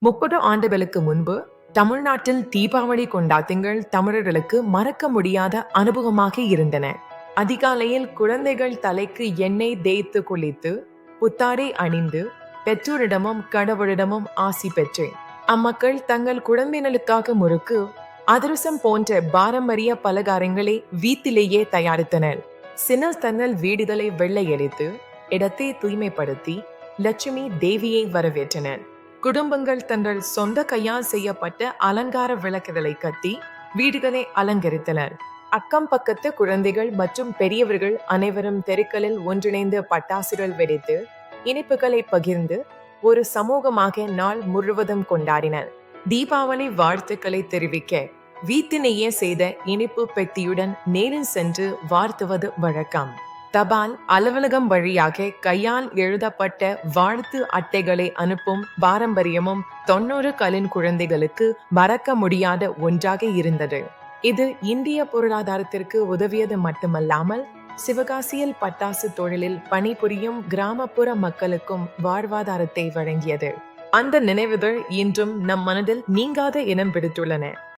30 ஆண்டுகளுக்கு முன்பு தமிழ்நாட்டில் தீபாவளி கொண்டாட்டங்கள் தமிழர்களுக்கு மறக்க முடியாத அனுபவமாக இருந்தன. அதிகாலையில் குழந்தைகள் தலைக்கு எண்ணெய் தேய்த்து குளித்து புத்தாடை அணிந்து பெற்றோரிடமும் கடவுளிடமும் ஆசி பெற்றேன். அம்மக்கள் தங்கள் குழந்தைகளுக்காக முறுக்கு, அதிரசம் போன்ற பாரம்பரிய பலகாரங்களை வீட்டிலேயே தயாரித்தனர். சின்ன தன்னல் வீடுகளை வெள்ளையடித்து இடத்தை தூய்மைப்படுத்தி லட்சுமி தேவியை வரவேற்றனர். குடும்பங்கள் தங்கள் சொந்த கையால் செய்யப்பட்ட அலங்கார விளக்குகளை கட்டி வீடுகளை அலங்கரித்தனர். அக்கம் பக்கத்து குழந்தைகள் மற்றும் பெரியவர்கள் அனைவரும் தெருக்களில் ஒன்றிணைந்து பட்டாசுகள் வெடித்து இனிப்புகளை பகிர்ந்து ஒரு சமூகமாக நாள் முழுவதும் கொண்டாடினர். தீபாவளி வாழ்த்துக்களை தெரிவிக்க வீட்டிலேயே செய்த இனிப்பு பெட்டியுடன் நேரில் சென்று வாழ்த்துவது வழக்கம். தபால் அலுவலகம் வழியாக கையால் எழுதப்பட்ட வாழ்த்து அட்டைகளை அனுப்பும் பாரம்பரியமும் 90 குழந்தைகளுக்கு மறக்க முடியாத ஒன்றாக இருந்தது. இது இந்திய பொருளாதாரத்திற்கு உதவியது மட்டுமல்லாமல் சிவகாசியில் பட்டாசு தொழிலில் பணிபுரியும் கிராமப்புற மக்களுக்கும் வாழ்வாதாரத்தை வழங்கியது. அந்த நினைவுகள் இன்றும் நம் மனதில் நீங்காத இடம் பிடித்துள்ளன.